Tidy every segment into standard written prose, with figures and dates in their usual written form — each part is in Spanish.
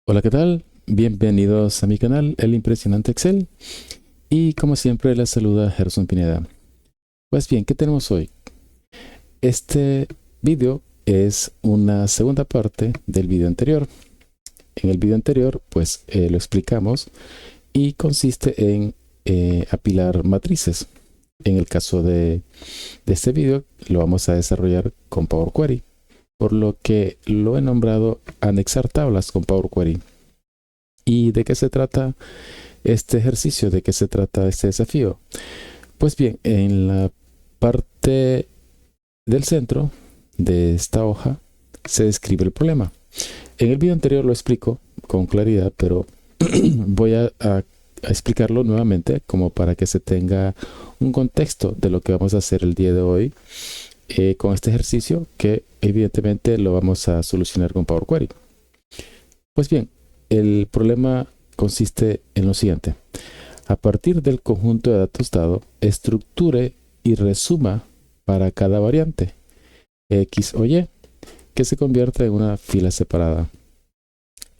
Hola, ¿qué tal? Bienvenidos a mi canal, El Impresionante Excel. Y como siempre, les saluda Gerson Pineda. Pues bien, ¿qué tenemos hoy? Este video es una segunda parte del video anterior. En el video anterior, pues lo explicamos y consiste en apilar matrices. En el caso de este video, lo vamos a desarrollar con Power Query, por lo que lo he nombrado anexar tablas con Power Query. ¿Y de qué se trata este ejercicio? ¿De qué se trata este desafío? Pues bien, en la parte del centro de esta hoja se describe el problema. En el video anterior lo explico con claridad, pero voy a explicarlo nuevamente como para que se tenga un contexto de lo que vamos a hacer el día de hoy con este ejercicio que evidentemente lo vamos a solucionar con Power Query. Pues bien, el problema consiste en lo siguiente. A partir del conjunto de datos dado, estructure y resuma para cada variante X o Y que se convierta en una fila separada.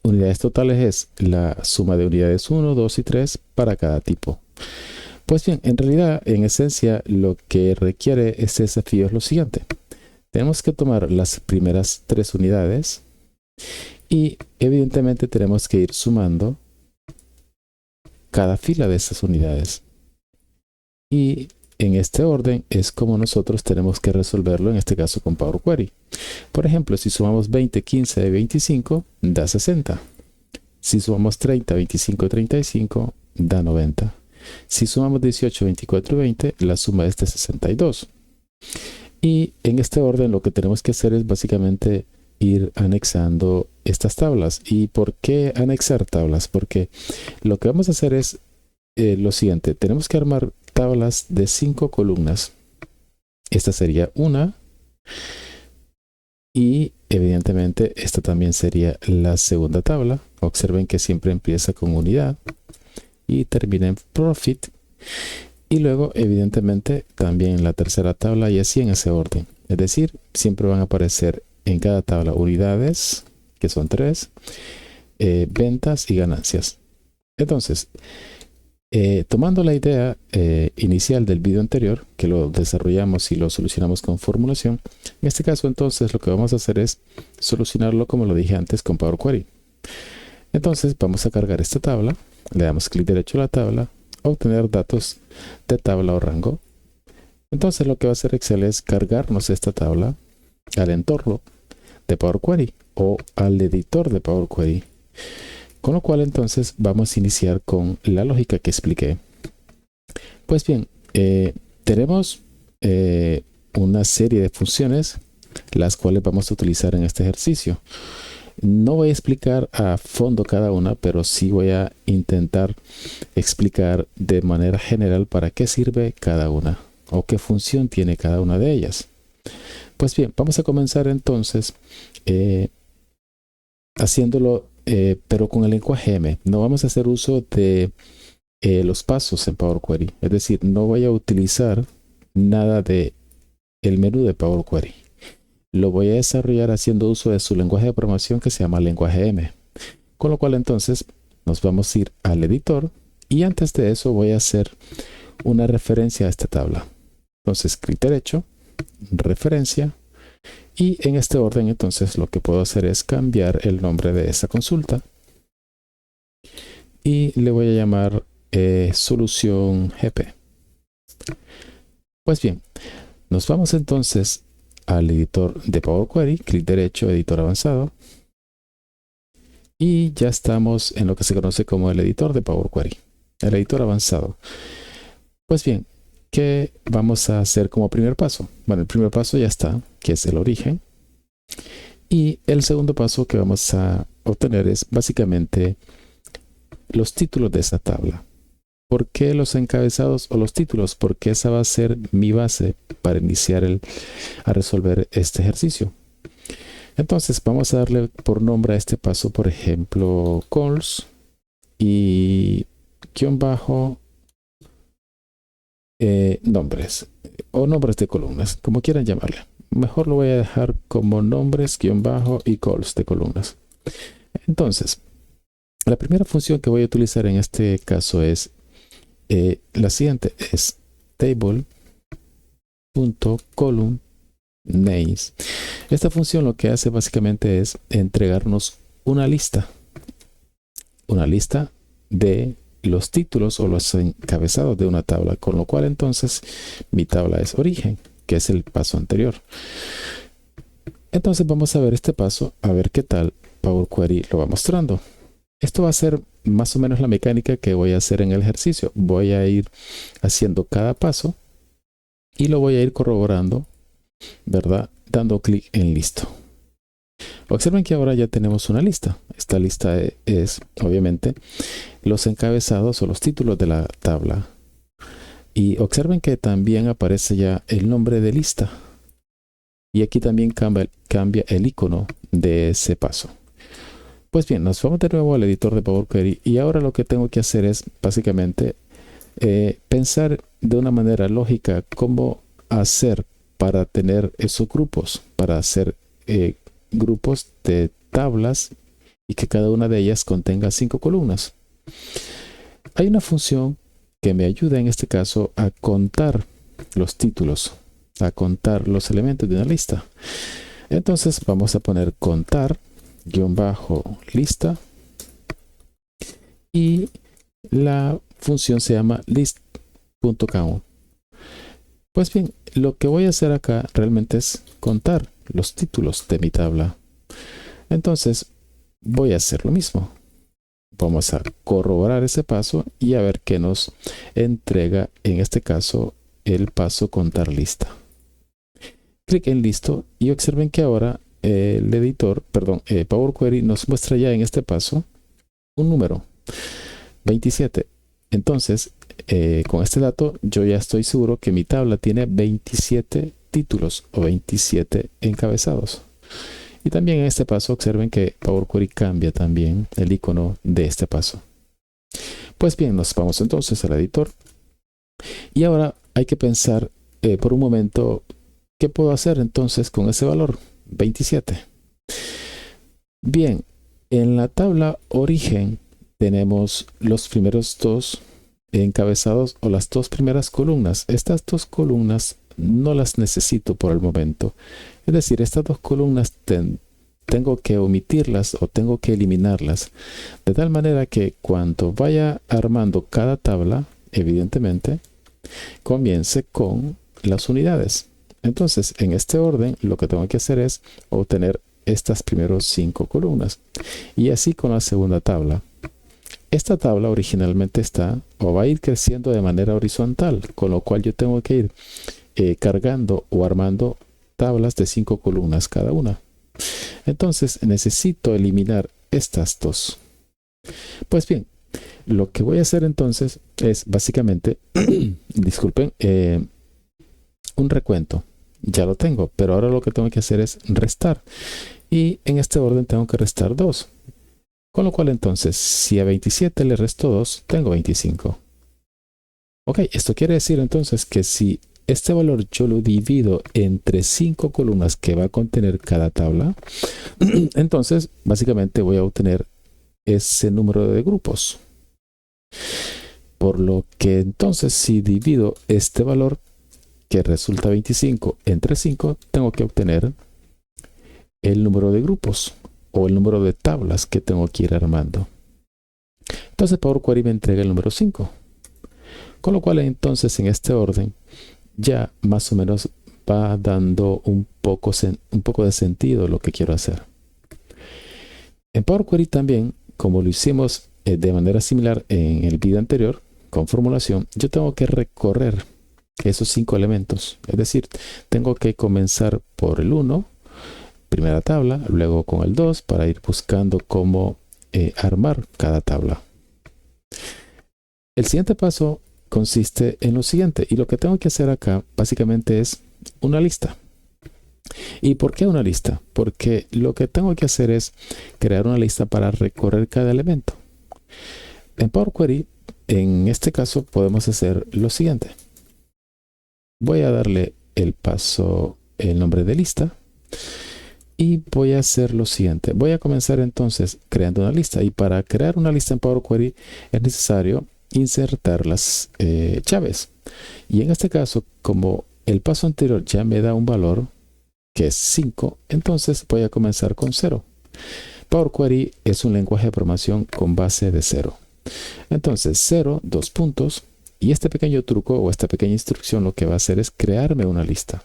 Unidades totales es la suma de unidades 1, 2 y 3 para cada tipo. Pues bien, en realidad, en esencia, lo que requiere este desafío es lo siguiente. Tenemos que tomar las primeras 3 unidades y evidentemente tenemos que ir sumando cada fila de estas unidades. Y en este orden es como nosotros tenemos que resolverlo, en este caso con Power Query. Por ejemplo, si sumamos 20, 15 y 25, da 60. Si sumamos 30, 25 y 35, da 90. Si sumamos 18, 24 y 20, la suma es de 62. Y en este orden lo que tenemos que hacer es básicamente ir anexando estas tablas. ¿Y por qué anexar tablas? Porque lo que vamos a hacer es lo siguiente. Tenemos que armar tablas de 5 columnas. Esta sería una. Y evidentemente esta también sería la segunda tabla. Observen que siempre empieza con unidad y termina en profit. Y luego evidentemente también la tercera tabla y así en ese orden. Es decir, siempre van a aparecer en cada tabla unidades, que son 3, ventas y ganancias. Entonces, tomando la idea inicial del video anterior, que lo desarrollamos y lo solucionamos con formulación, en este caso entonces lo que vamos a hacer es solucionarlo como lo dije antes con Power Query. Entonces vamos a cargar esta tabla, le damos clic derecho a la tabla, obtener datos de tabla o rango. Entonces lo que va a hacer Excel es cargarnos esta tabla al entorno de Power Query o al editor de Power Query. Con lo cual entonces vamos a iniciar con la lógica que expliqué. Pues bien, tenemos una serie de funciones las cuales vamos a utilizar en este ejercicio. No voy a explicar a fondo cada una, pero sí voy a intentar explicar de manera general para qué sirve cada una o qué función tiene cada una de ellas. Pues bien, vamos a comenzar entonces haciéndolo pero con el lenguaje M. No vamos a hacer uso de los pasos en Power Query. Es decir, no voy a utilizar nada de el menú de Power Query. Lo voy a desarrollar haciendo uso de su lenguaje de programación que se llama lenguaje M. Con lo cual entonces nos vamos a ir al editor y antes de eso voy a hacer una referencia a esta tabla. Entonces, clic derecho, referencia. Y en este orden entonces lo que puedo hacer es cambiar el nombre de esta consulta y le voy a llamar solución GP. Pues bien, nos vamos entonces al editor de Power Query, clic derecho, editor avanzado. Y ya estamos en lo que se conoce como el editor de Power Query, el editor avanzado. Pues bien, ¿qué vamos a hacer como primer paso? Bueno, el primer paso ya está, que es el origen. Y el segundo paso que vamos a obtener es básicamente los títulos de esta tabla. ¿Por qué los encabezados o los títulos? Porque esa va a ser mi base para iniciar a resolver este ejercicio. Entonces vamos a darle por nombre a este paso, por ejemplo, calls y guión bajo nombres o nombres de columnas, como quieran llamarle. Mejor lo voy a dejar como nombres, guión bajo y calls de columnas. Entonces, La primera función que voy a utilizar en este caso es la siguiente, es table.columnNames. Esta función lo que hace básicamente es entregarnos una lista de los títulos o los encabezados de una tabla, con lo cual entonces mi tabla es origen, que es el paso anterior. Entonces vamos a ver este paso, a ver qué tal Power Query lo va mostrando. Esto va a ser más o menos la mecánica que voy a hacer en el ejercicio. Voy a ir haciendo cada paso y lo voy a ir corroborando, ¿verdad? Dando clic en listo. Observen que ahora ya tenemos una lista. Esta lista es obviamente los encabezados o los títulos de la tabla. Y observen que también aparece ya el nombre de lista. Y aquí también cambia el icono de ese paso. Pues bien, nos vamos de nuevo al editor de Power Query y ahora lo que tengo que hacer es básicamente pensar de una manera lógica cómo hacer para tener esos grupos, para hacer grupos de tablas y que cada una de ellas contenga 5 columnas. Hay una función que me ayuda en este caso a contar los títulos, a contar los elementos de una lista. Entonces vamos a poner contar -lista y la función se llama list.count. Pues bien, lo que voy a hacer acá realmente es contar los títulos de mi tabla. Entonces voy a hacer lo mismo. Vamos a corroborar ese paso y a ver qué nos entrega en este caso el paso contar lista. Clic en listo y observen que ahora el editor, Power Query nos muestra ya en este paso un número 27. Entonces, con este dato yo ya estoy seguro que mi tabla tiene 27 títulos o 27 encabezados. Y también en este paso observen que Power Query cambia también el icono de este paso. Pues bien, nos vamos entonces al editor. Y ahora hay que pensar por un momento qué puedo hacer entonces con ese valor 27. Bien, en la tabla origen tenemos los primeros dos encabezados o las dos primeras columnas. Estas dos columnas no las necesito por el momento. Es decir, estas dos columnas tengo que omitirlas o tengo que eliminarlas. De tal manera que cuando vaya armando cada tabla, evidentemente, comience con las unidades. Entonces, en este orden, lo que tengo que hacer es obtener estas primeros 5 columnas. Y así con la segunda tabla. Esta tabla originalmente está o va a ir creciendo de manera horizontal, con lo cual yo tengo que ir cargando o armando tablas de 5 columnas cada una. Entonces necesito eliminar estas dos. Pues bien, lo que voy a hacer entonces es básicamente, disculpen, un recuento. Ya lo tengo, pero ahora lo que tengo que hacer es restar. Y en este orden tengo que restar 2. Con lo cual entonces, si a 27 le resto 2, tengo 25. Ok, esto quiere decir entonces que si este valor yo lo divido entre 5 columnas que va a contener cada tabla, entonces básicamente voy a obtener ese número de grupos. Por lo que entonces si divido este valor que resulta 25 entre 5, tengo que obtener el número de grupos o el número de tablas que tengo que ir armando. Entonces Power Query me entrega el número 5. Con lo cual entonces en este orden ya más o menos va dando un poco de sentido lo que quiero hacer. En Power Query también, como lo hicimos de manera similar en el video anterior, con formulación, yo tengo que recorrer esos 5 elementos. Es decir, tengo que comenzar por el 1, primera tabla, luego con el 2 para ir buscando cómo armar cada tabla. El siguiente paso consiste en lo siguiente, y lo que tengo que hacer acá básicamente es una lista. ¿Y por qué una lista? Porque lo que tengo que hacer es crear una lista para recorrer cada elemento. En Power Query, en este caso, podemos hacer lo siguiente. Voy a darle el nombre de lista Y voy a hacer lo siguiente. Voy a comenzar entonces creando una lista. Y para crear una lista en Power Query es necesario insertar las llaves. Y en este caso, como el paso anterior ya me da un valor que es 5, entonces voy a comenzar con 0. Power Query es un lenguaje de programación con base de 0. Entonces 0, 2 puntos. Y este pequeño truco o esta pequeña instrucción lo que va a hacer es crearme una lista.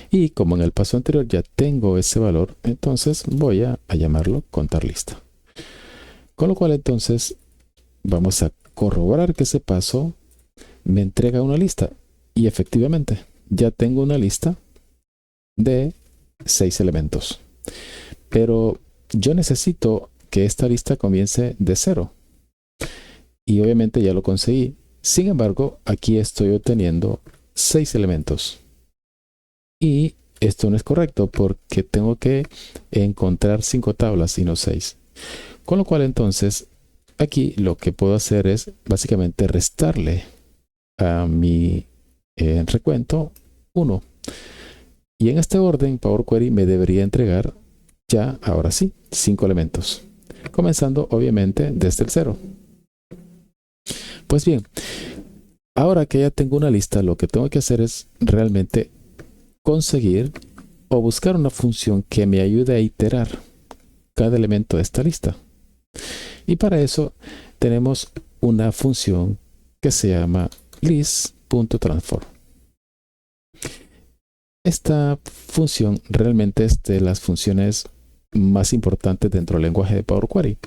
Y como en el paso anterior ya tengo ese valor, entonces voy a llamarlo contar lista. Con lo cual entonces vamos a corroborar que ese paso me entrega una lista. Y efectivamente, ya tengo una lista de 6 elementos. Pero yo necesito que esta lista comience de 0. Y obviamente ya lo conseguí. Sin embargo, aquí estoy obteniendo 6 elementos. Y esto no es correcto porque tengo que encontrar 5 tablas y no 6. Con lo cual entonces, aquí lo que puedo hacer es básicamente restarle a mi recuento 1. Y en este orden, Power Query me debería entregar ya, ahora sí, 5 elementos. Comenzando obviamente desde el 0. Pues bien, ahora que ya tengo una lista, lo que tengo que hacer es realmente conseguir o buscar una función que me ayude a iterar cada elemento de esta lista. Y para eso tenemos una función que se llama list.transform. Esta función realmente es de las funciones más importantes dentro del lenguaje de Power Query.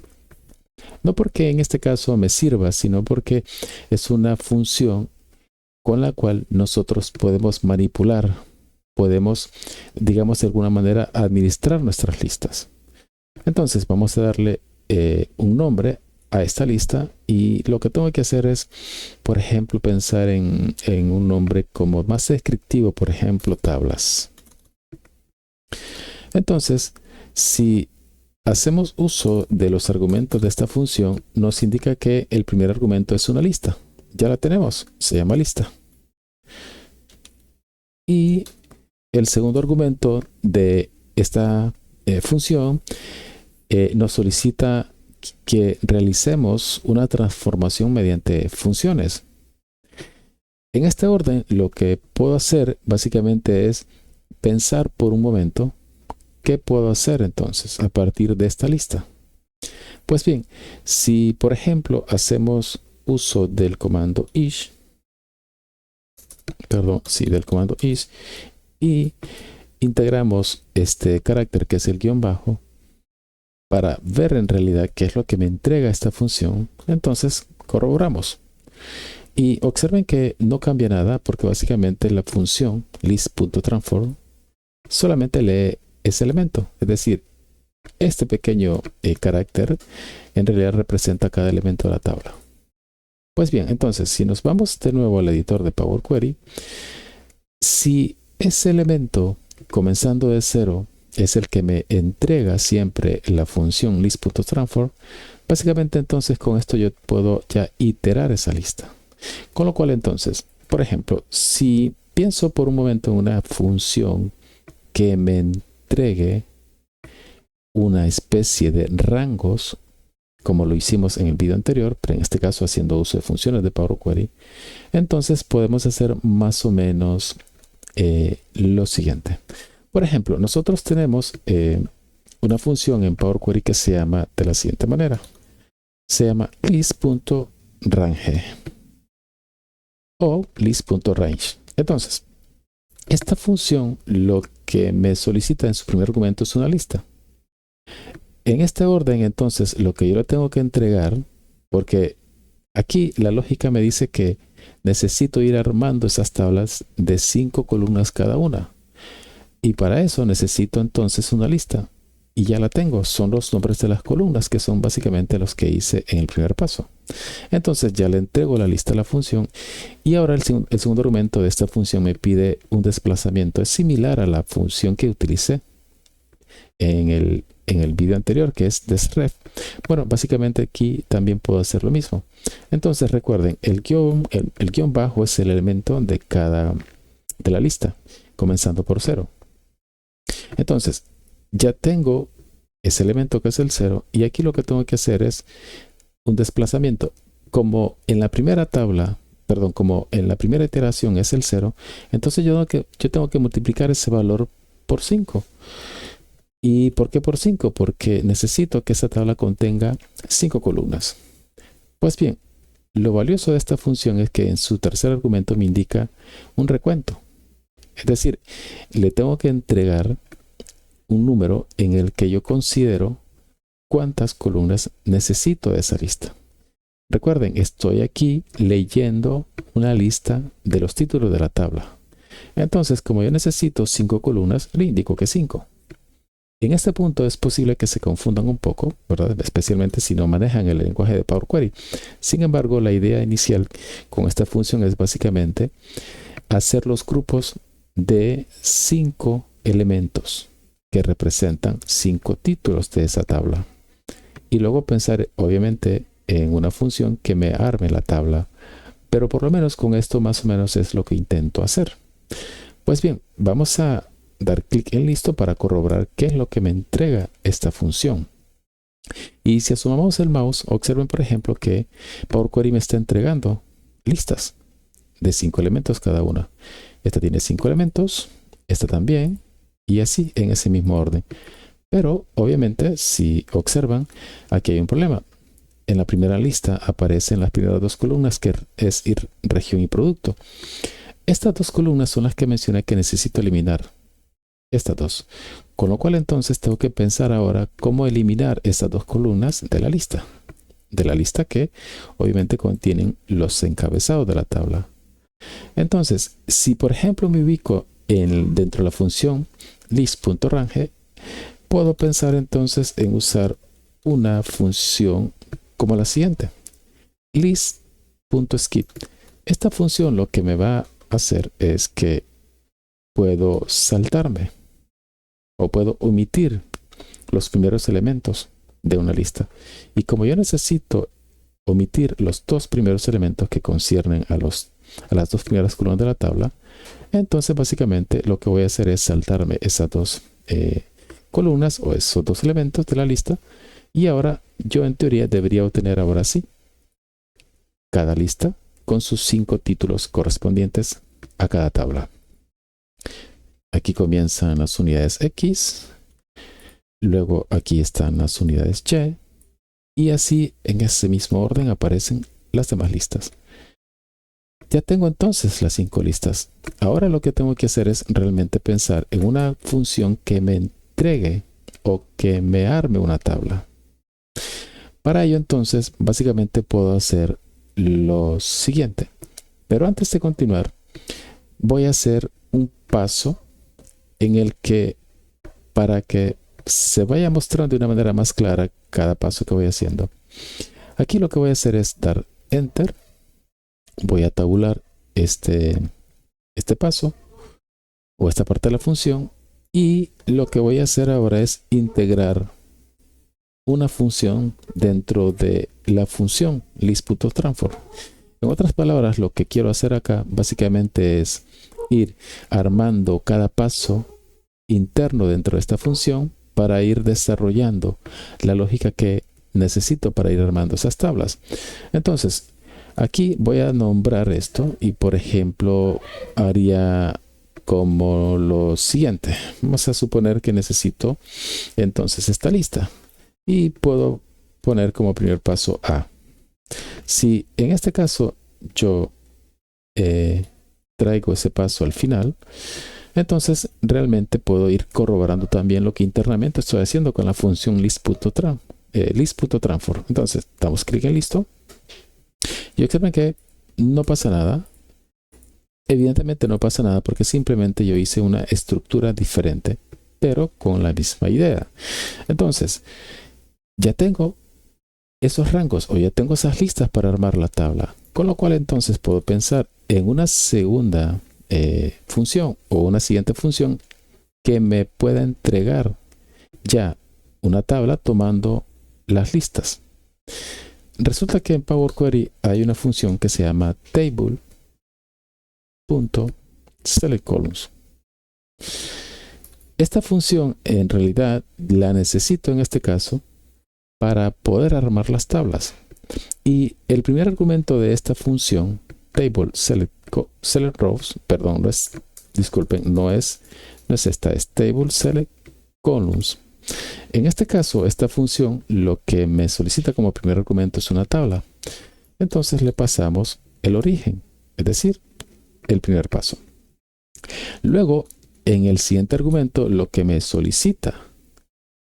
No porque en este caso me sirva, sino porque es una función con la cual nosotros podemos manipular, podemos, digamos de alguna manera, administrar nuestras listas. Entonces vamos a darle un nombre a esta lista y lo que tengo que hacer es, por ejemplo, pensar en un nombre como más descriptivo, por ejemplo, tablas. Entonces, si hacemos uso de los argumentos de esta función, nos indica que el primer argumento es una lista. Ya la tenemos, se llama lista. Y el segundo argumento de esta función nos solicita que realicemos una transformación mediante funciones. En este orden, lo que puedo hacer básicamente es pensar por un momento qué puedo hacer entonces a partir de esta lista. Pues bien, si por ejemplo hacemos uso del comando is, del comando is y integramos este carácter que es el guión bajo para ver en realidad qué es lo que me entrega esta función, entonces corroboramos. Y observen que no cambia nada porque básicamente la función list.transform solamente lee ese elemento. Es decir, este pequeño carácter en realidad representa cada elemento de la tabla. Pues bien, entonces si nos vamos de nuevo al editor de Power Query, si ese elemento comenzando de 0 es el que me entrega siempre la función list.transform, básicamente entonces con esto yo puedo ya iterar esa lista. Con lo cual entonces, por ejemplo, si pienso por un momento en una función que me entregue una especie de rangos, como lo hicimos en el video anterior, pero en este caso haciendo uso de funciones de Power Query, entonces podemos hacer más o menos lo siguiente. Por ejemplo, nosotros tenemos una función en Power Query que se llama de la siguiente manera. Se llama list.range o list.range. Entonces, esta función lo que me solicita en su primer argumento es una lista. En este orden, entonces, lo que yo le tengo que entregar, porque aquí la lógica me dice que necesito ir armando esas tablas de 5 columnas cada una. Y para eso necesito entonces una lista. Y ya la tengo. Son los nombres de las columnas que son básicamente los que hice en el primer paso. Entonces ya le entrego la lista a la función. Y ahora el segundo argumento de esta función me pide un desplazamiento. Es similar a la función que utilicé en el video anterior, que es desref. Bueno, básicamente aquí también puedo hacer lo mismo. Entonces recuerden, el guión bajo es el elemento de la lista, comenzando por 0. Entonces, ya tengo ese elemento que es el 0 y aquí lo que tengo que hacer es un desplazamiento. Como en la primera tabla, perdón, como en la primera iteración es el 0, entonces yo tengo que multiplicar ese valor por 5. ¿Y por qué por 5? Porque necesito que esa tabla contenga 5 columnas. Pues bien, lo valioso de esta función es que en su tercer argumento me indica un recuento. Es decir, le tengo que entregar un número en el que yo considero cuántas columnas necesito de esa lista. Recuerden, estoy aquí leyendo una lista de los títulos de la tabla. Entonces, como yo necesito 5 columnas, le indico que 5. En este punto es posible que se confundan un poco, ¿verdad? Especialmente si no manejan el lenguaje de Power Query. Sin embargo, la idea inicial con esta función es básicamente hacer los grupos de 5 elementos que representan 5 títulos de esa tabla. Y luego pensar, obviamente, en una función que me arme la tabla. Pero por lo menos con esto más o menos es lo que intento hacer. Pues bien, vamos a dar clic en listo para corroborar qué es lo que me entrega esta función. Y si asomamos el mouse, observen por ejemplo que Power Query me está entregando listas de 5 elementos cada una. Esta tiene 5 elementos, esta también, y así en ese mismo orden. Pero obviamente si observan, aquí hay un problema. En la primera lista aparecen las primeras 2 columnas, que es ir, región y producto. Estas 2 columnas son las que mencioné que necesito eliminar. Estas 2. Con lo cual entonces tengo que pensar ahora cómo eliminar estas 2 columnas de la lista. De la lista que obviamente contienen los encabezados de la tabla. Entonces, si por ejemplo me ubico dentro de la función list.range, puedo pensar entonces en usar una función como la siguiente. List.skip. Esta función lo que me va a hacer es que puedo saltarme o puedo omitir los primeros elementos de una lista. Y como yo necesito omitir los 2 primeros elementos que conciernen a las 2 primeras columnas de la tabla, entonces básicamente lo que voy a hacer es saltarme esas 2 columnas o esos 2 elementos de la lista. Y ahora yo en teoría debería obtener ahora sí cada lista con sus 5 títulos correspondientes a cada tabla. Aquí comienzan las unidades X, luego aquí están las unidades Y, y así en ese mismo orden aparecen las demás listas. Ya tengo entonces las 5 listas. Ahora lo que tengo que hacer es realmente pensar en una función que me entregue o que me arme una tabla. Para ello entonces básicamente puedo hacer lo siguiente. Pero antes de continuar, voy a hacer un paso en el que, para que se vaya mostrando de una manera más clara cada paso que voy haciendo, aquí lo que voy a hacer es dar Enter. Voy a tabular este paso o esta parte de la función, y lo que voy a hacer ahora es integrar una función dentro de la función list.transform. En otras palabras, lo que quiero hacer acá básicamente es ir armando cada paso interno dentro de esta función para ir desarrollando la lógica que necesito para ir armando esas tablas. Entonces, aquí voy a nombrar esto y, por ejemplo, haría como lo siguiente. Vamos a suponer que necesito entonces esta lista y puedo poner como primer paso A. Si en este caso yo traigo ese paso al final, entonces realmente puedo ir corroborando también lo que internamente estoy haciendo con la función list.transform. Entonces damos clic en listo y observen que no pasa nada. Evidentemente no pasa nada porque simplemente yo hice una estructura diferente, pero con la misma idea. Entonces ya tengo esos rangos o ya tengo esas listas para armar la tabla, con lo cual entonces puedo pensar en una segunda función o una siguiente función que me pueda entregar ya una tabla tomando las listas. Resulta que en Power Query hay una función que se llama table.selectColumns. Esta función en realidad la necesito en este caso para poder armar las tablas. Y el primer argumento de esta función, table select rows, perdón, disculpen, no es esta, es table select columns. En este caso, esta función lo que me solicita como primer argumento es una tabla. Entonces le pasamos el origen, es decir, el primer paso. Luego, en el siguiente argumento, lo que me solicita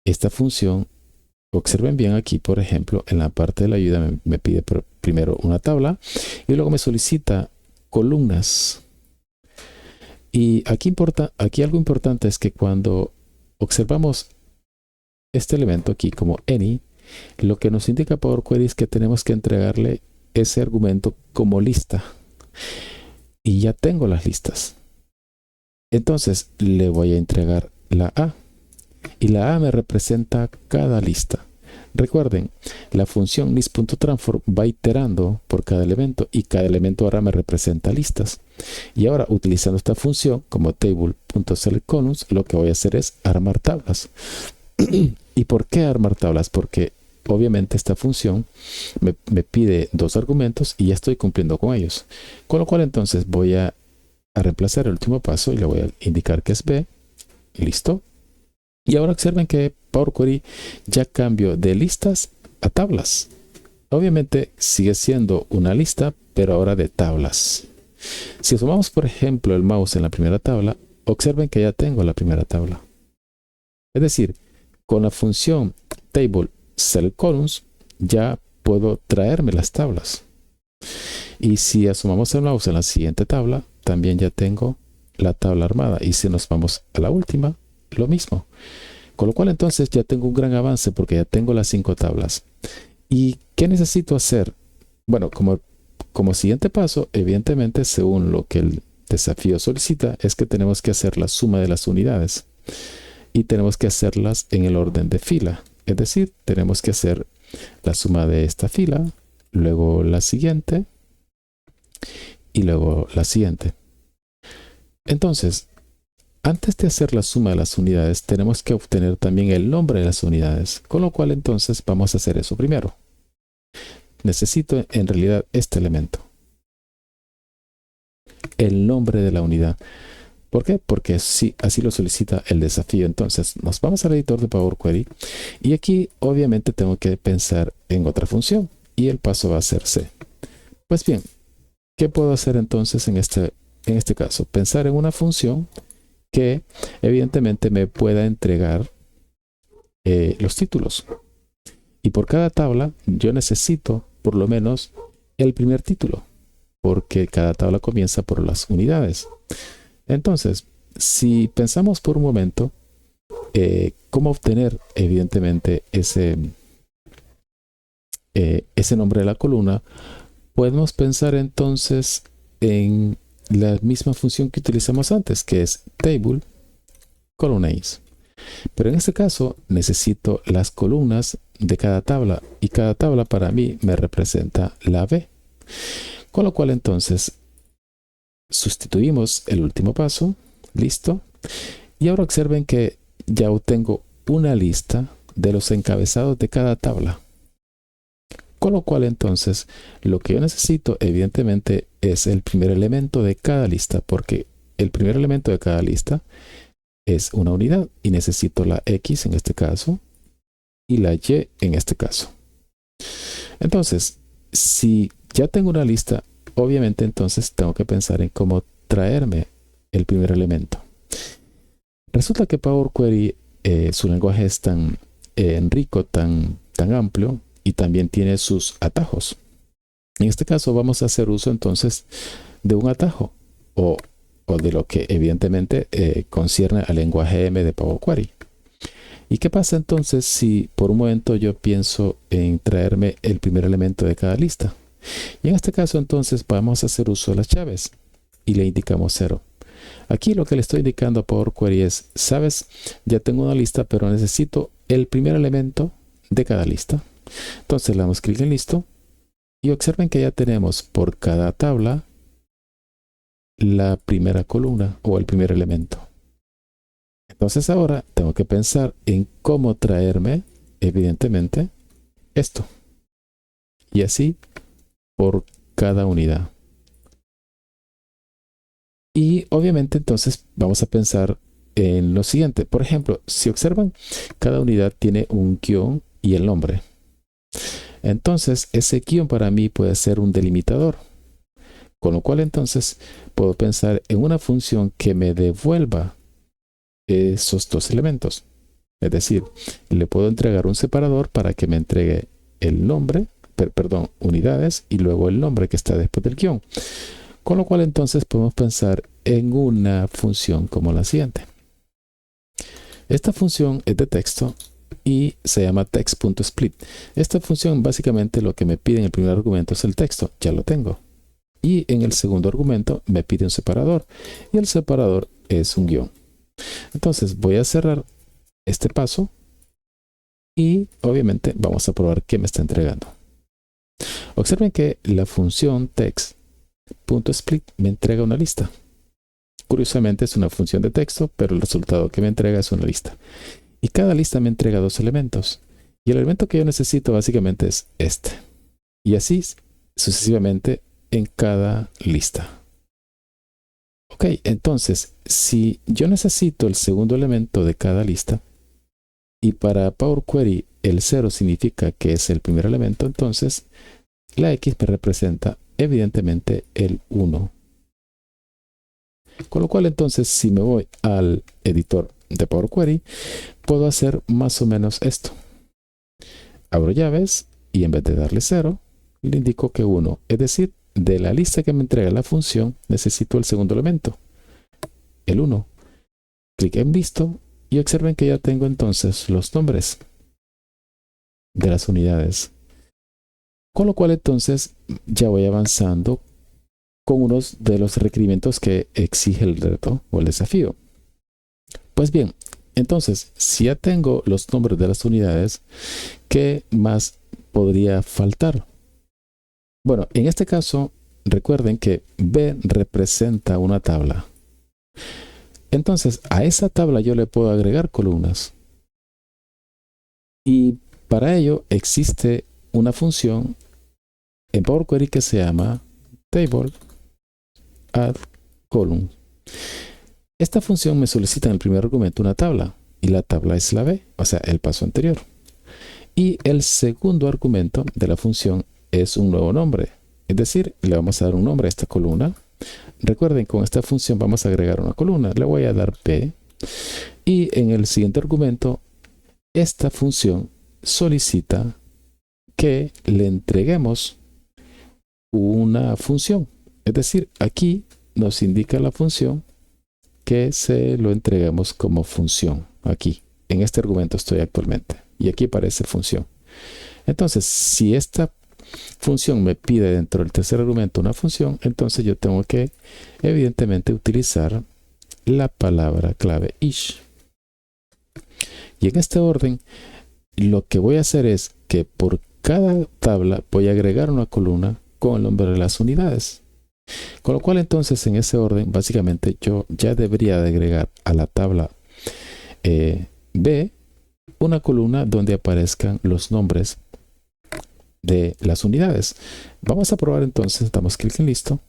esta función, observen bien aquí, por ejemplo, en la parte de la ayuda me pide primero una tabla y luego me solicita columnas. Y aquí algo importante es que cuando observamos este elemento aquí como any, lo que nos indica Power Query es que tenemos que entregarle ese argumento como lista. Y ya tengo las listas. Entonces le voy a entregar la A. Y la A me representa cada lista. Recuerden, la función list.transform va iterando por cada elemento y cada elemento ahora me representa listas. Y ahora, utilizando esta función como table.selectColumns, lo que voy a hacer es armar tablas. ¿Y por qué armar tablas? Porque obviamente esta función me pide dos argumentos y ya estoy cumpliendo con ellos. Con lo cual entonces voy a reemplazar el último paso y le voy a indicar que es B. Listo. Y ahora observen que Power Query ya cambió de listas a tablas. Obviamente sigue siendo una lista, pero ahora de tablas. Si asomamos, por ejemplo, el mouse en la primera tabla, observen que ya tengo la primera tabla. Es decir, con la función table select columns ya puedo traerme las tablas. Y si asomamos el mouse en la siguiente tabla, también ya tengo la tabla armada. Y si nos vamos a la última, lo mismo. Con lo cual entonces ya tengo un gran avance porque ya tengo las 5 tablas. ¿Y qué necesito hacer? Bueno, como siguiente paso, evidentemente, según lo que el desafío solicita, es que tenemos que hacer la suma de las unidades. Y tenemos que hacerlas en el orden de fila. Es decir, tenemos que hacer la suma de esta fila, luego la siguiente y luego la siguiente. Entonces, antes de hacer la suma de las unidades, tenemos que obtener también el nombre de las unidades. Con lo cual, entonces, vamos a hacer eso primero. Necesito en realidad este elemento. El nombre de la unidad. ¿Por qué? Porque sí, así lo solicita el desafío. Entonces, nos vamos al editor de Power Query. Y aquí, obviamente, tengo que pensar en otra función. Y el paso va a ser C. Pues bien, ¿qué puedo hacer entonces en este caso? Pensar en una función que evidentemente me pueda entregar los títulos. Y por cada tabla yo necesito por lo menos el primer título, porque cada tabla comienza por las unidades. Entonces, si pensamos por un momento cómo obtener evidentemente ese nombre de la columna, podemos pensar entonces en la misma función que utilizamos antes, que es table columnates. Pero en este caso necesito las columnas de cada tabla y cada tabla para mí me representa la B. Con lo cual entonces sustituimos el último paso, listo. Y ahora observen que ya obtengo una lista de los encabezados de cada tabla. Con lo cual entonces lo que yo necesito evidentemente es el primer elemento de cada lista, porque el primer elemento de cada lista es una unidad y necesito la X en este caso y la Y en este caso. Entonces, si ya tengo una lista, obviamente entonces tengo que pensar en cómo traerme el primer elemento. Resulta que Power Query, su lenguaje es tan rico, tan amplio y también tiene sus atajos. En este caso vamos a hacer uso entonces de un atajo o de lo que evidentemente concierne al lenguaje M de Power Query. ¿Y qué pasa entonces si por un momento yo pienso en traerme el primer elemento de cada lista? Y en este caso entonces vamos a hacer uso de las llaves y le indicamos 0. Aquí lo que le estoy indicando a Power Query es, sabes, ya tengo una lista, pero necesito el primer elemento de cada lista. Entonces le damos clic en listo y observen que ya tenemos por cada tabla la primera columna o el primer elemento. Entonces ahora tengo que pensar en cómo traerme, evidentemente, esto. Y así por cada unidad. Y obviamente entonces vamos a pensar en lo siguiente. Por ejemplo, si observan, cada unidad tiene un guión y el nombre. Entonces, ese guión para mí puede ser un delimitador. Con lo cual entonces puedo pensar en una función que me devuelva esos dos elementos. Es decir, le puedo entregar un separador para que me entregue el nombre, perdón, unidades y luego el nombre que está después del guión. Con lo cual entonces podemos pensar en una función como la siguiente. Esta función es de texto y se llama text.split. Esta función básicamente lo que me pide en el primer argumento es el texto, ya lo tengo. Y en el segundo argumento me pide un separador y el separador es un guión. Entonces voy a cerrar este paso y obviamente vamos a probar qué me está entregando. Observen que la función text.split me entrega una lista. Curiosamente es una función de texto, pero el resultado que me entrega es una lista. Y cada lista me entrega dos elementos. Y el elemento que yo necesito básicamente es este. Y así sucesivamente en cada lista. Ok, entonces, si yo necesito el segundo elemento de cada lista, y para Power Query el 0 significa que es el primer elemento, entonces la X me representa evidentemente el 1. Con lo cual entonces si me voy al editor de Power Query, puedo hacer más o menos esto. Abro llaves y en vez de darle 0, le indico que 1. Es decir, de la lista que me entrega la función, necesito el segundo elemento, el 1. Clic en listo y observen que ya tengo entonces los nombres de las unidades. Con lo cual entonces ya voy avanzando con unos de los requerimientos que exige el reto o el desafío. Pues bien, entonces, si ya tengo los nombres de las unidades, ¿qué más podría faltar? Bueno, en este caso, recuerden que B representa una tabla. Entonces, a esa tabla yo le puedo agregar columnas. Y para ello existe una función en Power Query que se llama table add column. Esta función me solicita en el primer argumento una tabla y la tabla es la B, o sea, el paso anterior. Y el segundo argumento de la función es un nuevo nombre, es decir, le vamos a dar un nombre a esta columna. Recuerden, con esta función vamos a agregar una columna, le voy a dar P y en el siguiente argumento esta función solicita que le entreguemos una función, es decir, aquí nos indica la función que se lo entreguemos como función. Aquí, en este argumento estoy actualmente. Y aquí aparece función. Entonces, si esta función me pide dentro del tercer argumento una función, entonces yo tengo que, evidentemente, utilizar la palabra clave each. Y en este orden, lo que voy a hacer es que por cada tabla voy a agregar una columna con el nombre de las unidades. Con lo cual entonces en ese orden básicamente yo ya debería de agregar a la tabla B una columna donde aparezcan los nombres de las unidades. Vamos a probar entonces, damos clic en listo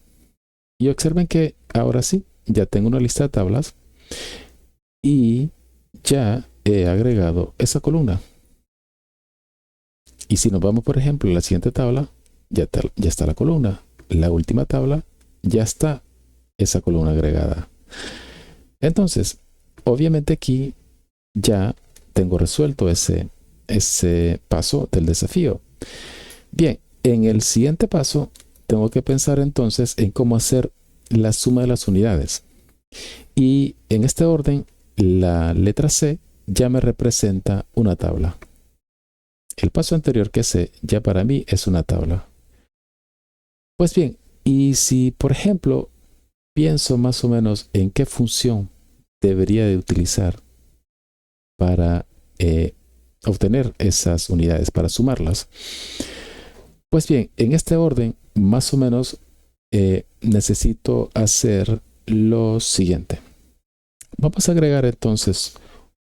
y observen que ahora sí, ya tengo una lista de tablas y ya he agregado esa columna. Y si nos vamos por ejemplo a la siguiente tabla, ya está la columna. La última tabla, ya está esa columna agregada. Entonces, obviamente aquí ya tengo resuelto ese paso del desafío. Bien, en el siguiente paso tengo que pensar entonces en cómo hacer la suma de las unidades. Y en este orden, la letra C ya me representa una tabla. El paso anterior que C ya para mí es una tabla. Pues bien, y si por ejemplo pienso más o menos en qué función debería de utilizar para obtener esas unidades, para sumarlas, pues bien, en este orden más o menos necesito hacer lo siguiente. vamos a agregar entonces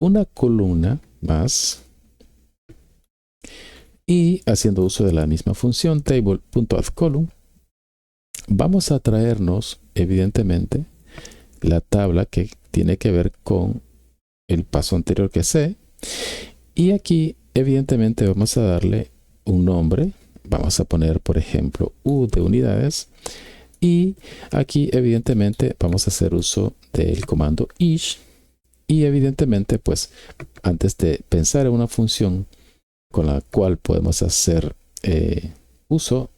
una columna más y haciendo uso de la misma función table.addColumn, vamos a traernos evidentemente la tabla que tiene que ver con el paso anterior que es C. Y aquí evidentemente vamos a darle un nombre. Vamos a poner, por ejemplo, U de unidades. Y aquí evidentemente vamos a hacer uso del comando each. Y evidentemente, pues, antes de pensar en una función con la cual podemos hacer uso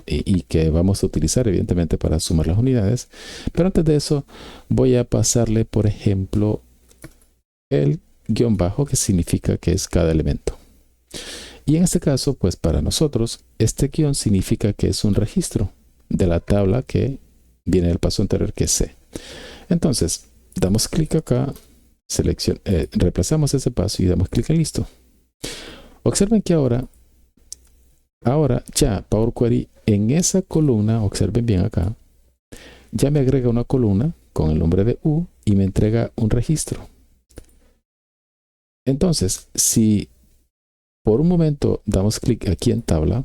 y que vamos a utilizar evidentemente para sumar las unidades, pero antes de eso voy a pasarle, por ejemplo, el guión bajo, que significa que es cada elemento. Y en este caso, pues para nosotros, este guión significa que es un registro de la tabla que viene del paso anterior, que es C. Entonces, damos clic acá, reemplazamos ese paso y damos clic en listo. Observen que ahora ya Power Query en esa columna, observen bien acá, ya me agrega una columna con el nombre de U y me entrega un registro. Entonces, si por un momento damos clic aquí en tabla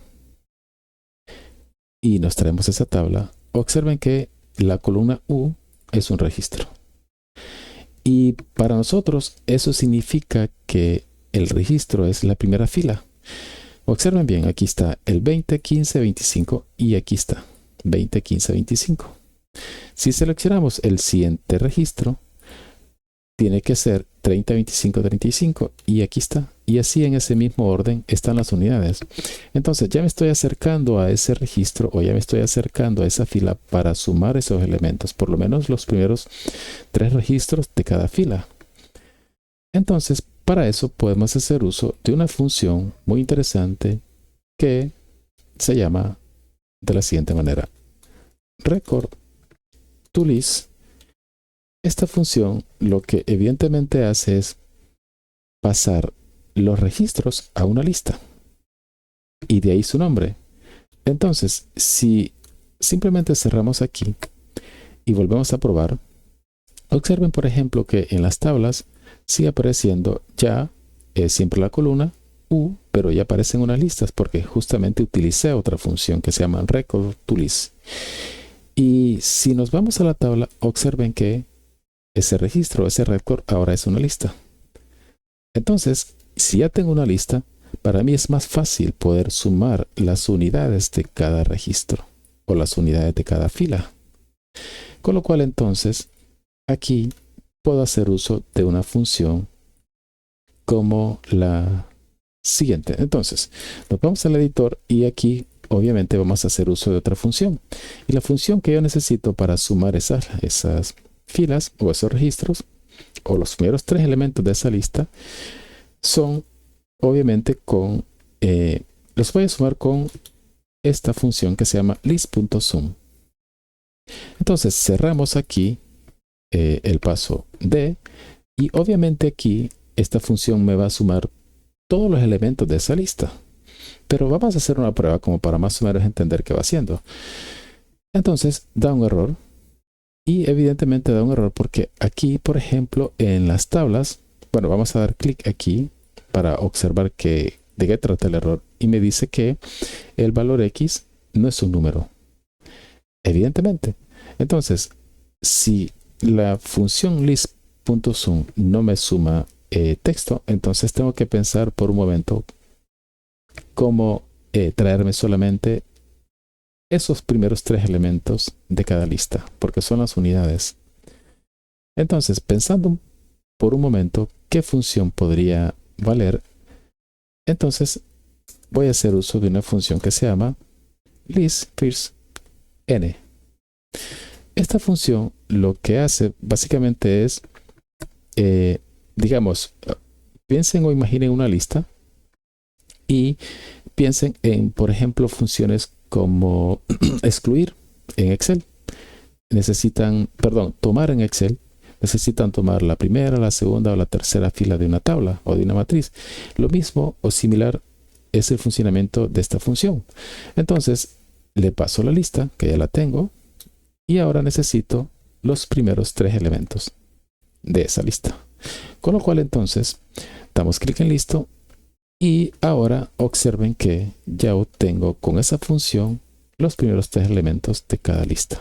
y nos traemos esa tabla, observen que la columna U es un registro. Y para nosotros eso significa que el registro es la primera fila. Observen bien, aquí está el 20, 15, 25 y aquí está 20, 15, 25. Si seleccionamos el siguiente registro, tiene que ser 30, 25, 35 y aquí está. Y así en ese mismo orden están las unidades. Entonces ya me estoy acercando a ese registro o ya me estoy acercando a esa fila para sumar esos elementos, por lo menos los primeros 3 registros de cada fila. Entonces para eso podemos hacer uso de una función muy interesante que se llama de la siguiente manera: record to list. Esta función lo que evidentemente hace es pasar los registros a una lista y de ahí su nombre. Entonces, si simplemente cerramos aquí y volvemos a probar, observen por ejemplo que en las tablas sigue apareciendo ya siempre la columna U, pero ya aparecen unas listas porque justamente utilicé otra función que se llama record to list. Y si nos vamos a la tabla, observen que ese registro, ese record, ahora es una lista. Entonces, si ya tengo una lista, para mí es más fácil poder sumar las unidades de cada registro o las unidades de cada fila. Con lo cual entonces, aquí puedo hacer uso de una función como la siguiente. Entonces, nos vamos al editor y aquí obviamente vamos a hacer uso de otra función. Y la función que yo necesito para sumar esas filas o esos registros o los primeros 3 elementos de esa lista son obviamente los voy a sumar con esta función que se llama list.sum. Entonces cerramos aquí el paso D y obviamente aquí esta función me va a sumar todos los elementos de esa lista. Pero vamos a hacer una prueba como para más o menos entender qué va haciendo. Entonces da un error. Y evidentemente da un error porque aquí, por ejemplo, en las tablas, bueno, vamos a dar clic aquí para observar de qué trata el error. Y me dice que el valor X no es un número. Evidentemente. Entonces, si la función list.sum no me suma texto, entonces tengo que pensar por un momento cómo traerme solamente esos primeros 3 elementos de cada lista, porque son las unidades. Entonces, pensando por un momento qué función podría valer, entonces voy a hacer uso de una función que se llama listFirstN. Esta función lo que hace básicamente es, digamos, piensen o imaginen una lista y piensen en, por ejemplo, funciones como excluir en Excel. Tomar en Excel. Necesitan tomar la primera, la segunda o la tercera fila de una tabla o de una matriz. Lo mismo o similar es el funcionamiento de esta función. Entonces, le paso la lista, que ya la tengo, y ahora necesito los primeros 3 elementos. de esa lista. Con lo cual entonces damos clic en listo y ahora observen que ya obtengo con esa función los primeros 3 elementos de cada lista.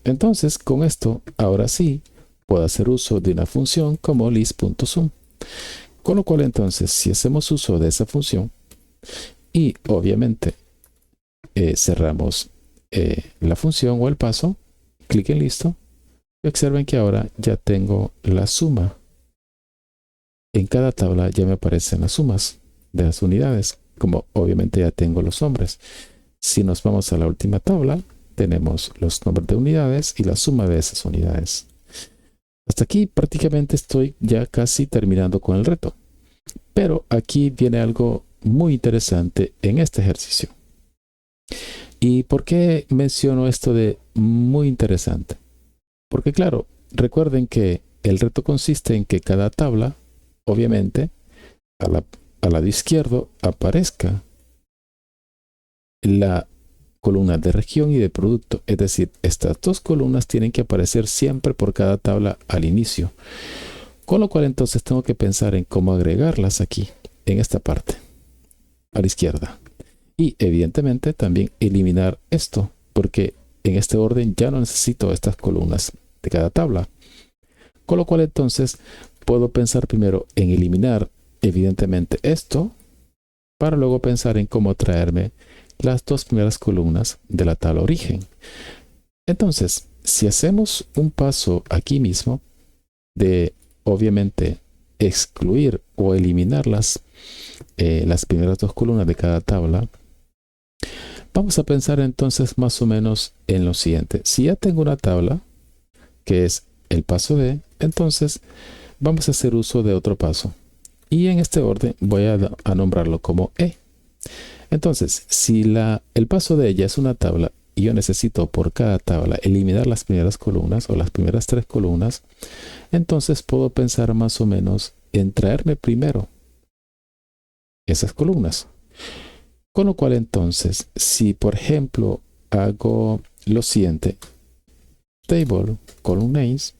Entonces con esto ahora sí puedo hacer uso de una función como list.zoom. Con lo cual entonces si hacemos uso de esa función y obviamente cerramos la función o el paso, clic en listo y observen que ahora ya tengo la suma. En cada tabla ya me aparecen las sumas de las unidades, como obviamente ya tengo los nombres. Si nos vamos a la última tabla, tenemos los nombres de unidades y la suma de esas unidades. Hasta aquí prácticamente estoy ya casi terminando con el reto. Pero aquí viene algo muy interesante en este ejercicio. ¿Y por qué menciono esto de muy interesante? Porque claro, recuerden que el reto consiste en que cada tabla, obviamente, al lado izquierdo aparezca la columna de región y de producto. Es decir, estas dos columnas tienen que aparecer siempre por cada tabla al inicio. Con lo cual entonces tengo que pensar en cómo agregarlas aquí, en esta parte, a la izquierda. Y evidentemente también eliminar esto, porque en este orden ya no necesito estas columnas de cada tabla. Con lo cual entonces puedo pensar primero en eliminar evidentemente esto, para luego pensar en cómo traerme las dos primeras columnas de la tabla origen. Entonces, si hacemos un paso aquí mismo de obviamente excluir o eliminar las primeras dos columnas de cada tabla, vamos a pensar entonces más o menos en lo siguiente. Si ya tengo una tabla, que es el paso D, entonces vamos a hacer uso de otro paso. Y en este orden voy a nombrarlo como E. Entonces, si el paso de ella es una tabla y yo necesito por cada tabla eliminar las primeras columnas o las primeras 3 columnas, entonces puedo pensar más o menos en traerme primero esas columnas. Con lo cual entonces, si por ejemplo hago lo siguiente, table column names,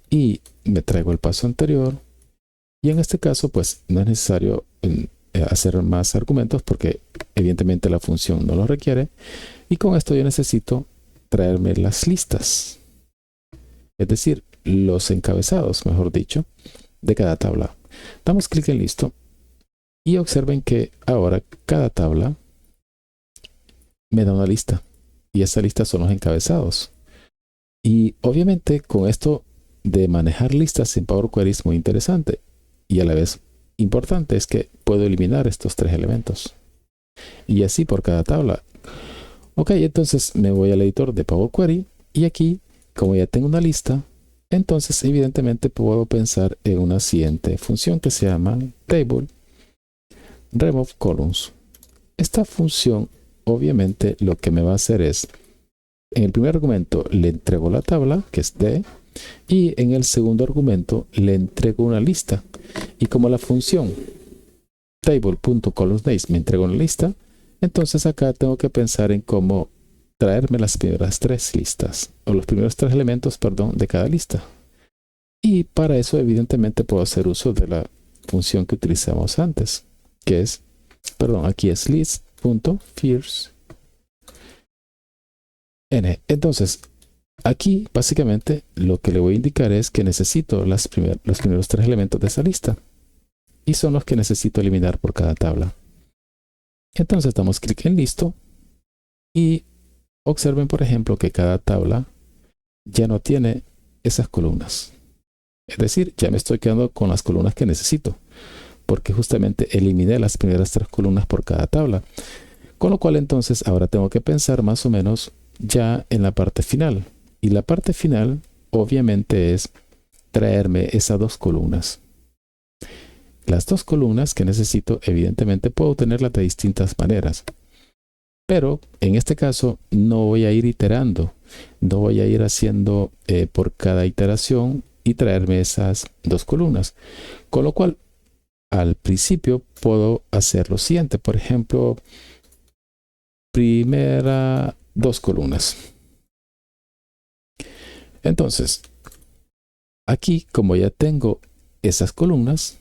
y me traigo el paso anterior, y en este caso pues no es necesario hacer más argumentos porque evidentemente la función no lo requiere, y con esto yo necesito traerme las listas, es decir, los encabezados, mejor dicho, de cada tabla. Damos clic en listo y observen que ahora cada tabla me da una lista y esa lista son los encabezados. Y obviamente con esto de manejar listas en Power Query es muy interesante y a la vez importante es que puedo eliminar estos 3 elementos y así por cada tabla. Ok, entonces me voy al editor de Power Query y aquí, como ya tengo una lista, entonces evidentemente puedo pensar en una siguiente función que se llama table remove columns. Esta función obviamente lo que me va a hacer es, en el primer argumento le entrego la tabla, que es D, y en el segundo argumento le entrego una lista. Y como la función table.columnsNames me entrega una lista, entonces acá tengo que pensar en cómo traerme las primeras 3 listas, o los primeros 3 elementos, perdón, de cada lista. Y para eso evidentemente puedo hacer uso de la función que utilizamos antes, que es, perdón, aquí es list.firstN. Entonces, aquí básicamente lo que le voy a indicar es que necesito los primeros 3 elementos de esa lista. Y son los que necesito eliminar por cada tabla. Entonces damos clic en listo y observen por ejemplo que cada tabla ya no tiene esas columnas. Es decir, ya me estoy quedando con las columnas que necesito, porque justamente eliminé las primeras 3 columnas por cada tabla. Con lo cual entonces ahora tengo que pensar más o menos ya en la parte final. Y la parte final obviamente es traerme esas 2 columnas. Las 2 columnas que necesito, evidentemente puedo tenerlas de distintas maneras. Pero en este caso no voy a ir iterando. No voy a ir haciendo por cada iteración y traerme esas 2 columnas. Con lo cual, al principio puedo hacer lo siguiente. Por ejemplo, primera 2 columnas. Entonces, Aquí, como ya tengo esas columnas,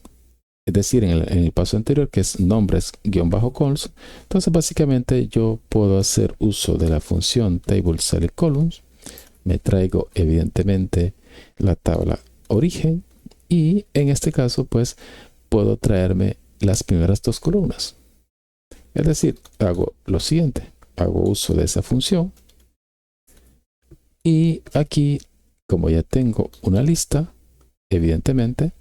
es decir, en el paso anterior, que es nombres-columns, entonces básicamente yo puedo hacer uso de la función table_select_columns. Me traigo evidentemente la tabla origen y en este caso pues puedo traerme las primeras dos columnas. Es decir, hago lo siguiente, hago uso de esa función y aquí, como ya tengo una lista, evidentemente,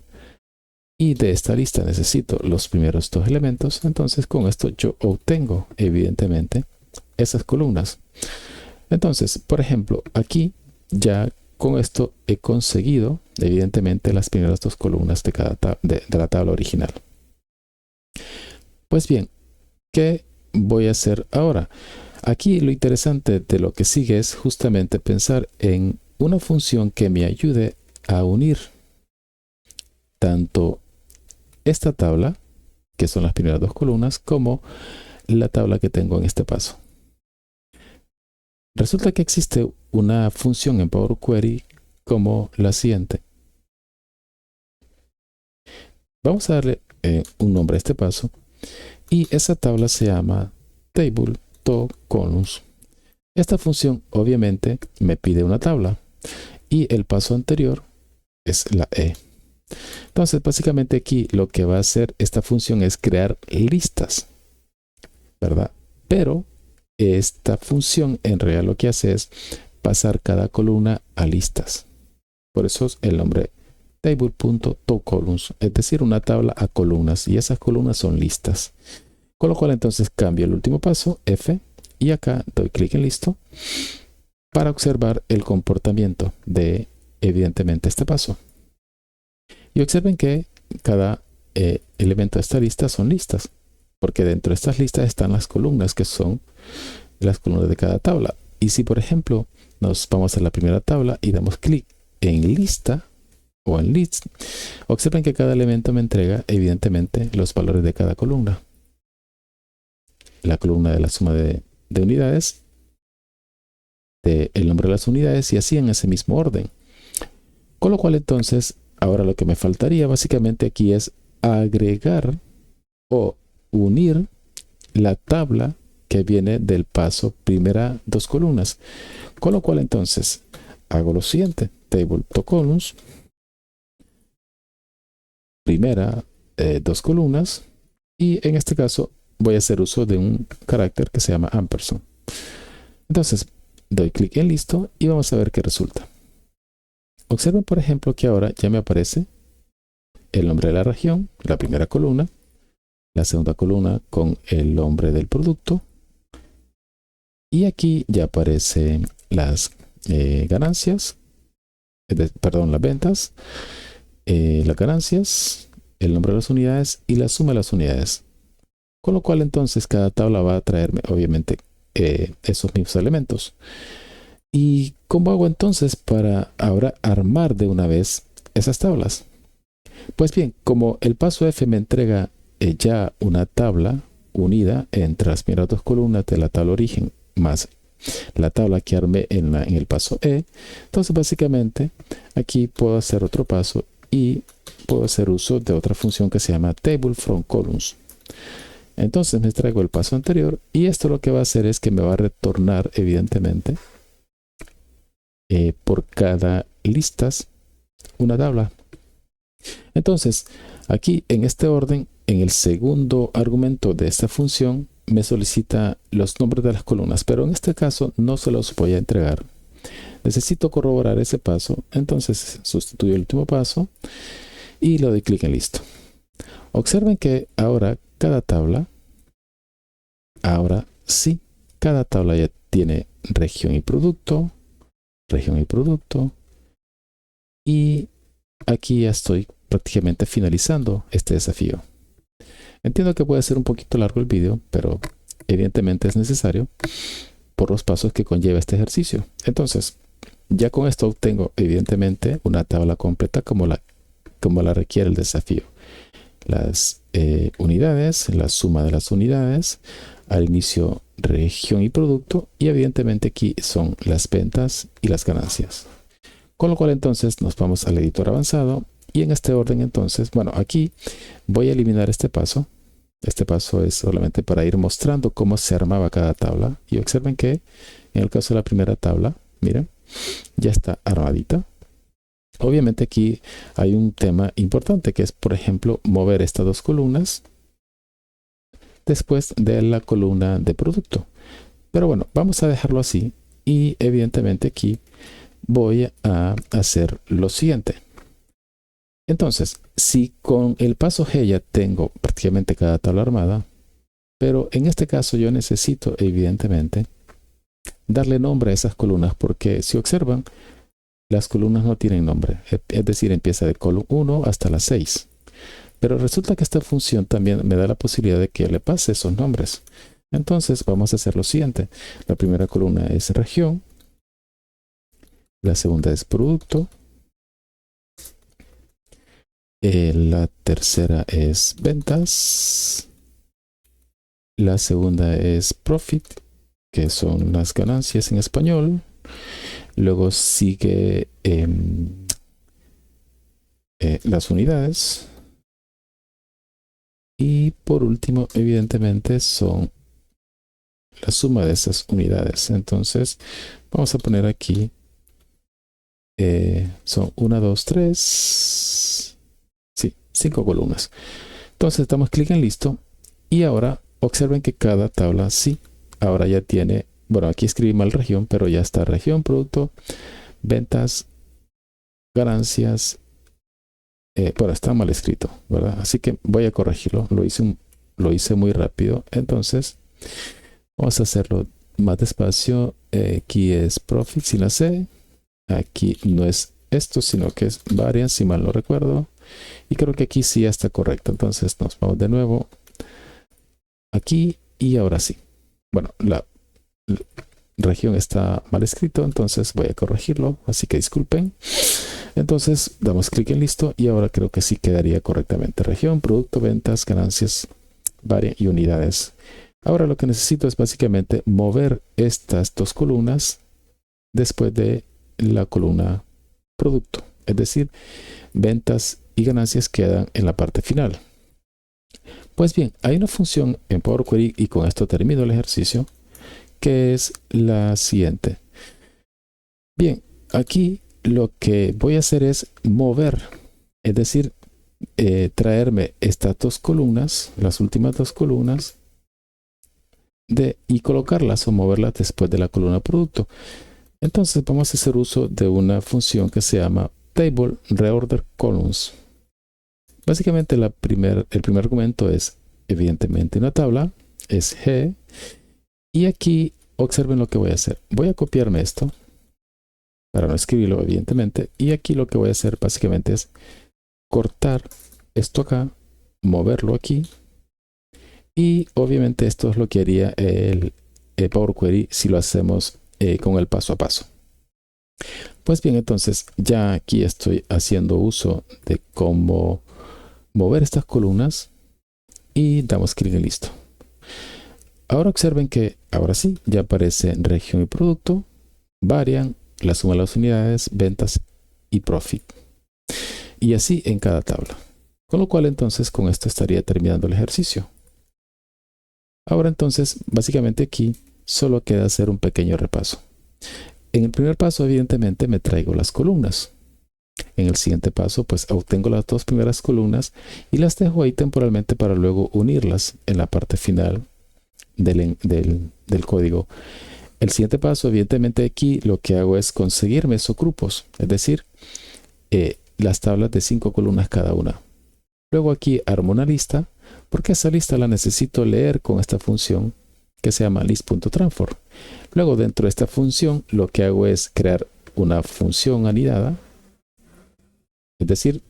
y de esta lista necesito los primeros dos elementos, entonces con esto yo obtengo evidentemente esas columnas. Entonces, por ejemplo, aquí ya con esto he conseguido evidentemente las primeras dos columnas de la tabla original. Pues bien, ¿qué voy a hacer ahora? Aquí lo interesante de lo que sigue es justamente pensar en una función que me ayude a unir tanto esta tabla, que son las primeras dos columnas, como la tabla que tengo en este paso. Resulta que existe una función en Power Query como la siguiente. Vamos a darle un nombre a este paso y esa tabla se llama table_columns. Esta función obviamente me pide una tabla y el paso anterior es la E. Entonces básicamente aquí lo que va a hacer esta función es crear listas, ¿verdad? Pero esta función en realidad lo que hace es pasar cada columna a listas. Por eso es el nombre table.toColumns, es decir, una tabla a columnas, y esas columnas son listas. Con lo cual entonces cambio el último paso, F, y acá doy clic en listo para observar el comportamiento de evidentemente este paso. Y observen que cada elemento de esta lista son listas, porque dentro de estas listas están las columnas, que son las columnas de cada tabla. Y si por ejemplo nos vamos a la primera tabla y damos clic en lista o en list, observen que cada elemento me entrega evidentemente los valores de cada columna. La columna de la suma de unidades, el nombre de las unidades y así en ese mismo orden. Con lo cual entonces, ahora lo que me faltaría básicamente aquí es agregar o unir la tabla que viene del paso primera dos columnas. Con lo cual entonces hago lo siguiente, table_columns, primera dos columnas, y en este caso voy a hacer uso de un carácter que se llama ampersand. Entonces doy clic en listo y vamos a ver qué resulta. Observen por ejemplo que ahora ya me aparece el nombre de la región, la primera columna, la segunda columna con el nombre del producto, y aquí ya aparecen las ganancias, perdón, las ventas, las ganancias, el nombre de las unidades y la suma de las unidades. Con lo cual entonces cada tabla va a traerme obviamente esos mismos elementos. ¿Y cómo hago entonces para ahora armar de una vez esas tablas? Pues bien, como el paso F me entrega ya una tabla unida entre las primeras dos columnas de la tabla origen más la tabla que armé en el paso E, entonces básicamente aquí puedo hacer otro paso y puedo hacer uso de otra función que se llama table_from_columns. Entonces me traigo el paso anterior y esto lo que va a hacer es que me va a retornar evidentemente por cada listas una tabla. Entonces aquí en este orden, en el segundo argumento de esta función me solicita los nombres de las columnas, pero en este caso no se los voy a entregar. Necesito corroborar ese paso, entonces sustituyo el último paso y le doy clic en listo. Observen que ahora cada tabla, cada tabla ya tiene región y producto, y aquí ya estoy prácticamente finalizando este desafío. Entiendo que puede ser un poquito largo el vídeo, pero evidentemente es necesario por los pasos que conlleva este ejercicio. Entonces, ya con esto obtengo evidentemente una tabla completa como la requiere el desafío. Las unidades, la suma de las unidades, al inicio región y producto, y evidentemente aquí son las ventas y las ganancias. Con lo cual entonces nos vamos al editor avanzado y en este orden entonces, bueno, aquí voy a eliminar este paso. Este paso es solamente para ir mostrando cómo se armaba cada tabla. Y observen que en el caso de la primera tabla, miren, ya está armadita. Obviamente aquí hay un tema importante que es, por ejemplo, mover estas dos columnas después de la columna de producto. Pero bueno, vamos a dejarlo así y evidentemente aquí voy a hacer lo siguiente. Entonces, si con el paso G ya tengo prácticamente cada tabla armada, pero en este caso yo necesito evidentemente darle nombre a esas columnas porque si observan, las columnas no tienen nombre, es decir, empieza de columna 1 hasta la 6. Pero resulta que esta función también me da la posibilidad de que le pase esos nombres. Entonces vamos a hacer lo siguiente. La primera columna es región, la segunda es producto, la tercera es ventas, la segunda es profit, que son las ganancias en español. Luego sigue las unidades. Y por último, evidentemente, son la suma de esas unidades. Entonces, vamos a poner aquí, son 1, 2, 3, sí, 5 columnas. Entonces, damos clic en listo. Y ahora, observen que cada tabla, sí, ahora ya tiene, bueno, aquí escribí mal región, pero ya está región, producto, ventas, ganancias. Bueno, está mal escrito, ¿verdad? Así que voy a corregirlo. Lo hice muy rápido. Entonces, vamos a hacerlo más despacio. Aquí es profit sin la C. Aquí no es esto, sino que es variance, si mal no recuerdo. Y creo que aquí sí ya está correcto. Entonces, nos vamos de nuevo aquí y ahora sí. Bueno, la región está mal escrito, entonces voy a corregirlo. Así que disculpen. Entonces damos clic en listo y ahora creo que sí quedaría correctamente. Región, producto, ventas, ganancias, varias y unidades. Ahora lo que necesito es básicamente mover estas dos columnas después de la columna producto. Es decir, ventas y ganancias quedan en la parte final. Pues bien, hay una función en Power Query y con esto termino el ejercicio que es la siguiente. Bien, aquí lo que voy a hacer es mover, es decir, traerme estas dos columnas, las últimas dos columnas, y colocarlas o moverlas después de la columna producto. Entonces vamos a hacer uso de una función que se llama Table Reorder Columns. Básicamente el primer argumento es evidentemente una tabla, es G, y aquí observen lo que voy a hacer. Voy a copiarme esto para no escribirlo evidentemente, y aquí lo que voy a hacer básicamente es cortar esto acá, moverlo aquí, y obviamente esto es lo que haría el Power Query si lo hacemos con el paso a paso. Pues bien, entonces ya aquí estoy haciendo uso de cómo mover estas columnas y damos clic en listo. Ahora observen que ahora sí, ya aparece región y producto, varian, la suma de las unidades, ventas y profit. Y así en cada tabla. Con lo cual entonces con esto estaría terminando el ejercicio. Ahora entonces básicamente aquí solo queda hacer un pequeño repaso. En el primer paso evidentemente me traigo las columnas. En el siguiente paso pues obtengo las dos primeras columnas y las dejo ahí temporalmente para luego unirlas en la parte final del código. El siguiente paso, evidentemente aquí lo que hago es conseguirme esos grupos, es decir, las tablas de 5 columnas cada una. Luego aquí armo una lista, porque esa lista la necesito leer con esta función que se llama list.transform. Luego dentro de esta función lo que hago es crear una función anidada, es decir,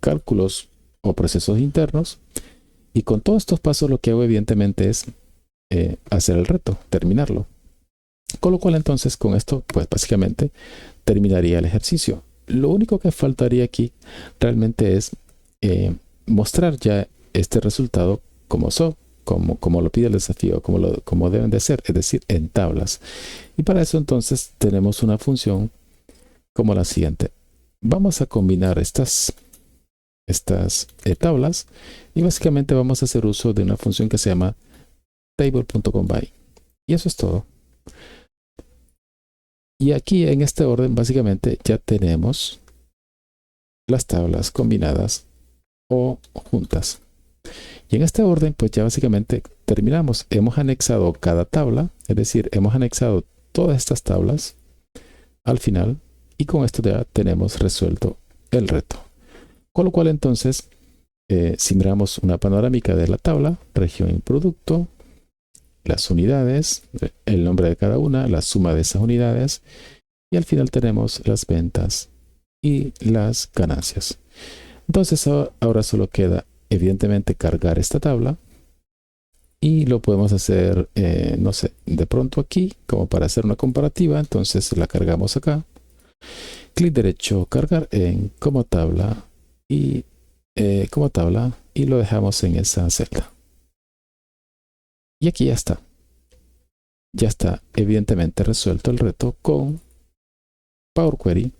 cálculos o procesos internos, y con todos estos pasos lo que hago evidentemente es hacer el reto, terminarlo. Con lo cual entonces con esto pues básicamente terminaría el ejercicio. Lo único que faltaría aquí realmente es mostrar ya este resultado como lo pide el desafío, como deben de ser, es decir, en tablas. Y para eso entonces tenemos una función como la siguiente. Vamos a combinar estas tablas y básicamente vamos a hacer uso de una función que se llama table.combine. Y eso es todo. Y aquí en este orden básicamente ya tenemos las tablas combinadas o juntas. Y en este orden pues ya básicamente terminamos. Hemos anexado cada tabla, es decir, hemos anexado todas estas tablas al final y con esto ya tenemos resuelto el reto. Con lo cual entonces, si miramos una panorámica de la tabla, región y producto, las unidades, el nombre de cada una, la suma de esas unidades y al final tenemos las ventas y las ganancias. Entonces ahora solo queda evidentemente cargar esta tabla y lo podemos hacer, no sé, de pronto aquí como para hacer una comparativa. Entonces la cargamos acá, clic derecho, cargar en como tabla y lo dejamos en esa celda. Y aquí ya está. Ya está evidentemente resuelto el reto con Power Query.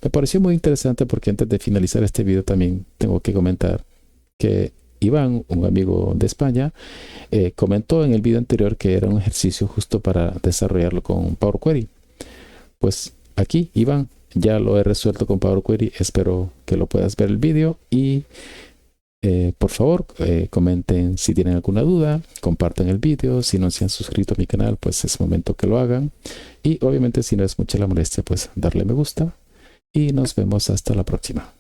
Me pareció muy interesante porque antes de finalizar este video también tengo que comentar que Iván, un amigo de España, comentó en el video anterior que era un ejercicio justo para desarrollarlo con Power Query. Pues aquí, Iván, ya lo he resuelto con Power Query. Espero que lo puedas ver el video y por favor comenten si tienen alguna duda, compartan el video. Si no se han suscrito a mi canal, pues es momento que lo hagan. Y obviamente si no es mucha la molestia, pues darle me gusta. Y nos vemos hasta la próxima.